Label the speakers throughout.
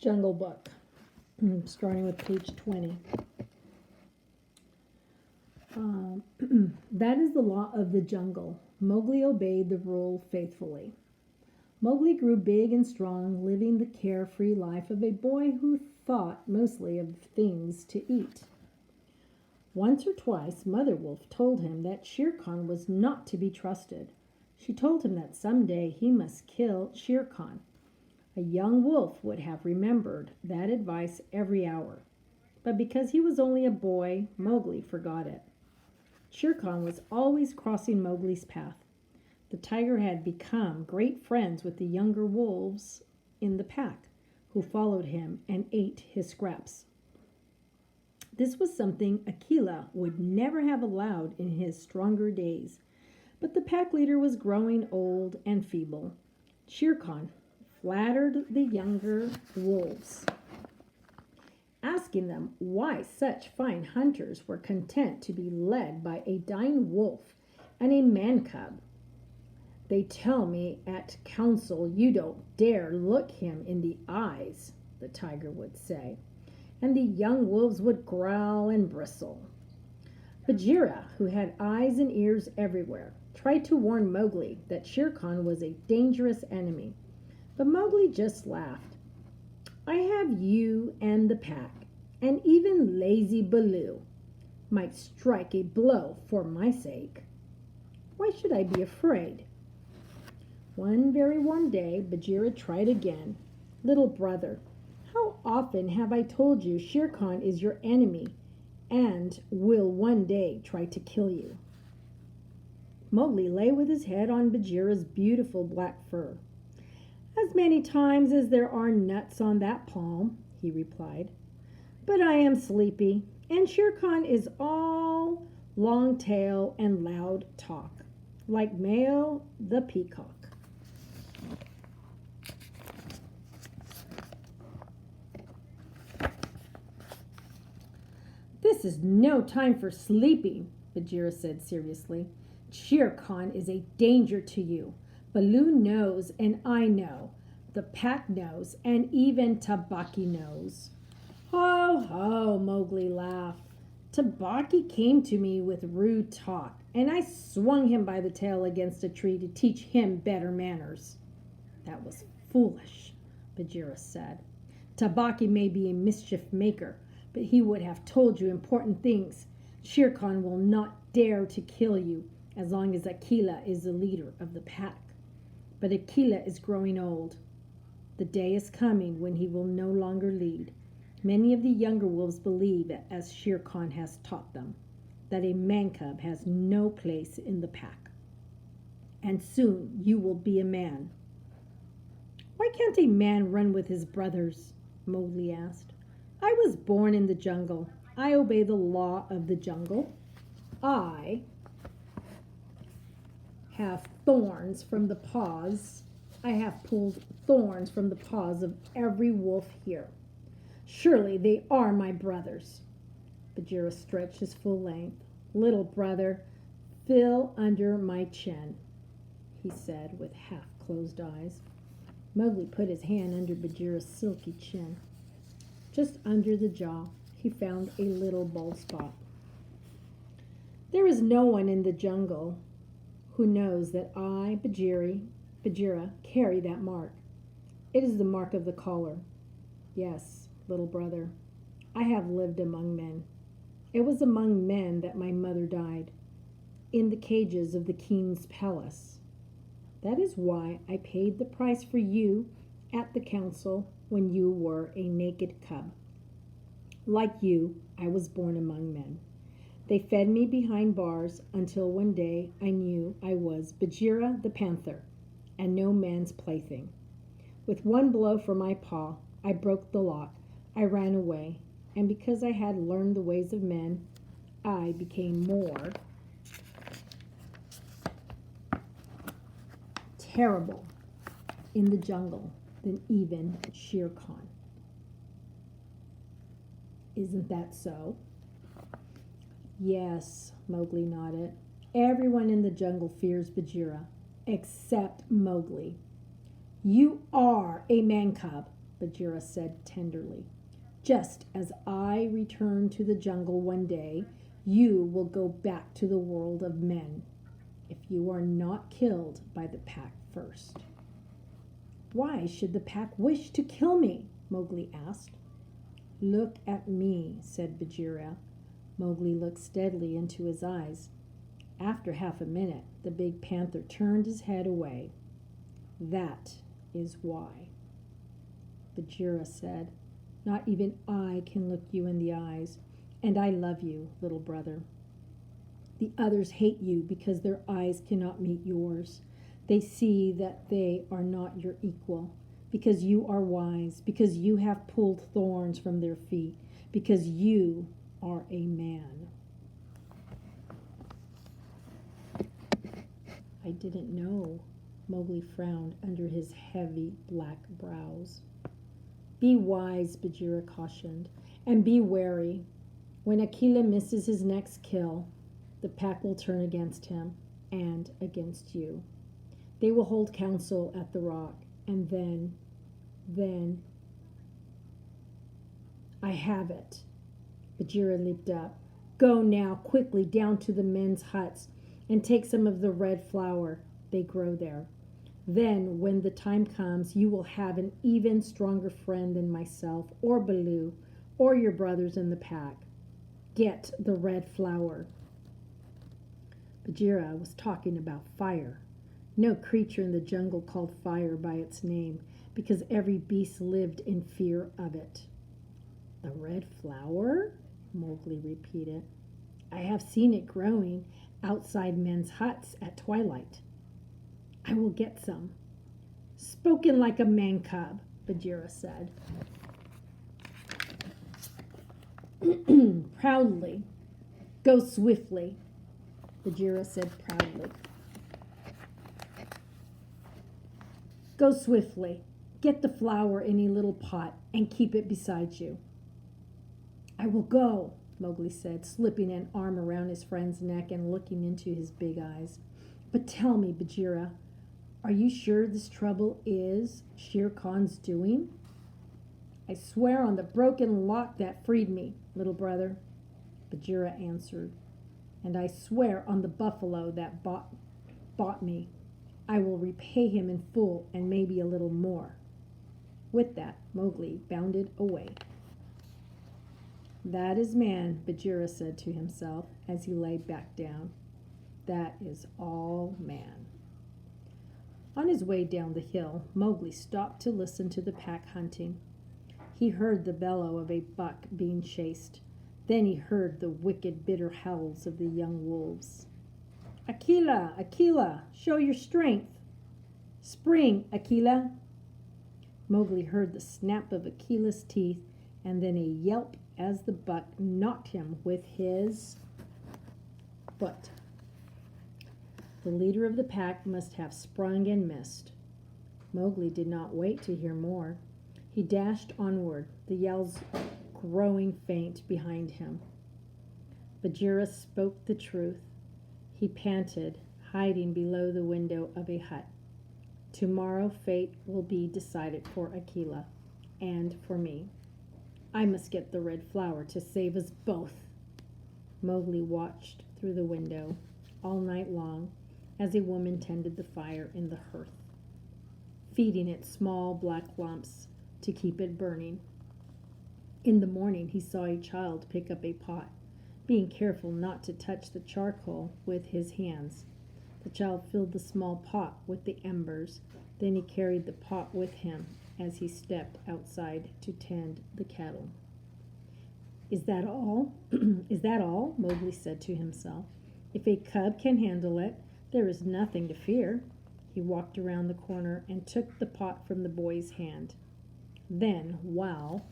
Speaker 1: Jungle Book, starting with page 20. That is the law of the jungle. Mowgli obeyed the rule faithfully. Mowgli grew big and strong, living the carefree life of a boy who thought mostly of things to eat. Once or twice, Mother Wolf told him that Shere Khan was not to be trusted. She told him that someday he must kill Shere Khan. A young wolf would have remembered that advice every hour. But because he was only a boy, Mowgli forgot it. Shere Khan was always crossing Mowgli's path. The tiger had become great friends with the younger wolves in the pack, who followed him and ate his scraps. This was something Akela would never have allowed in his stronger days. But the pack leader was growing old and feeble. Shere Khan flattered the younger wolves, asking them why such fine hunters were content to be led by a dying wolf and a man cub. "They tell me at council you don't dare look him in the eyes," the tiger would say, and the young wolves would growl and bristle. Bagheera, who had eyes and ears everywhere, tried to warn Mowgli that Shere Khan was a dangerous enemy, but Mowgli just laughed. "I have you and the pack, and even lazy Baloo might strike a blow for my sake. Why should I be afraid?" One very warm day, Bagheera tried again. "Little brother, how often have I told you Shere Khan is your enemy and will one day try to kill you?" Mowgli lay with his head on Bagheera's beautiful black fur. "As many times as there are nuts on that palm," he replied. "But I am sleepy, and Shere Khan is all long tail and loud talk, like Mao the peacock." "This is no time for sleeping," Bagheera said seriously. "Shere Khan is a danger to you. Baloo knows, and I know. The pack knows, and even Tabaqui knows." "Ho, ho," Mowgli laughed. "Tabaqui came to me with rude talk, and I swung him by the tail against a tree to teach him better manners." "That was foolish," Bagheera said. "Tabaqui may be a mischief maker, but he would have told you important things. Shere Khan will not dare to kill you as long as Akela is the leader of the pack. But Akela is growing old. The day is coming when he will no longer lead. Many of the younger wolves believe, as Shere Khan has taught them, that a man cub has no place in the pack. And soon you will be a man." "Why can't a man run with his brothers?" Mowgli asked. "I was born in the jungle. I obey the law of the jungle. I have thorns from the paws. I have pulled thorns from the paws of every wolf here. Surely they are my brothers." Bagheera stretched his full length. "Little brother, feel under my chin," he said with half-closed eyes. Mowgli put his hand under Bagheera's silky chin. Just under the jaw, he found a little bald spot. "There is no one in the jungle who knows that I, Bagheera, carry that mark. It is the mark of the caller. Yes, little brother, I have lived among men. It was among men that my mother died, in the cages of the king's palace. That is why I paid the price for you at the council when you were a naked cub. Like you, I was born among men. They fed me behind bars until one day I knew I was Bagheera the panther and no man's plaything. With one blow from my paw, I broke the lock. I ran away, and because I had learned the ways of men, I became more terrible in the jungle than even Shere Khan. Isn't that so?" "Yes," Mowgli nodded. "Everyone in the jungle fears Bagheera, except Mowgli." "You are a man cub," Bagheera said tenderly. Just as I return to the jungle one day, you will go back to the world of men, if you are not killed by the pack first. Why should the pack wish to kill me? Mowgli asked. Look at me, said Bagheera. Mowgli looked steadily into his eyes. After half a minute, the big panther turned his head away. That is why. Bagheera said, Not even I can look you in the eyes, and I love you, little brother. The others hate you because their eyes cannot meet yours. They see that they are not your equal, because you are wise, because you have pulled thorns from their feet, because you are a man. I didn't know. Mowgli frowned under his heavy black brows. Be wise, Bagheera cautioned, and be wary. When Akela misses his next kill, the pack will turn against him and against you. They will hold council at the rock, and then, I have it. Bagheera leaped up. Go now, quickly, down to the men's huts, and take some of the red flower. They grow there. Then, when the time comes, you will have an even stronger friend than myself, or Baloo, or your brothers in the pack. Get the red flower. Bagheera was talking about fire. No creature in the jungle called fire by its name, because every beast lived in fear of it. The red flower? Mowgli repeated. I have seen it growing outside men's huts at twilight. I will get some. Spoken like a man cub, Bagheera said. Proudly. Go swiftly, Bagheera said proudly. Go swiftly. Get the flower in a little pot and keep it beside you. I will go, Mowgli said, slipping an arm around his friend's neck and looking into his big eyes. But tell me, Bagheera, are you sure this trouble is Shere Khan's doing? I swear on the broken lock that freed me, little brother, Bagheera answered. And I swear on the buffalo that bought me. I will repay him in full and maybe a little more. With that, Mowgli bounded away. That is man, Bagheera said to himself as he lay back down. That is all man. On his way down the hill, Mowgli stopped to listen to the pack hunting. He heard the bellow of a buck being chased. Then he heard the wicked, bitter howls of the young wolves. Akela, Akela, show your strength. Spring, Akela. Mowgli heard the snap of Akela's teeth and then a yelp as the buck knocked him with his foot. The leader of the pack must have sprung and missed. Mowgli did not wait to hear more. He dashed onward, the yells growing faint behind him. Bagheera spoke the truth. He panted, hiding below the window of a hut. Tomorrow fate will be decided for Akela and for me. I must get the red flower to save us both. Mowgli watched through the window all night long as a woman tended the fire in the hearth, feeding it small black lumps to keep it burning. In the morning he saw a child pick up a pot, being careful not to touch the charcoal with his hands. The child filled the small pot with the embers. Then he carried the pot with him as he stepped outside to tend the kettle. Is that all? Is that all? Mowgli said to himself. If a cub can handle it, there is nothing to fear. He walked around the corner and took the pot from the boy's hand. Then, while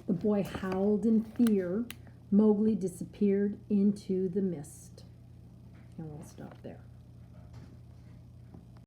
Speaker 1: the boy howled in fear, Mowgli disappeared into the mist. And we'll stop there.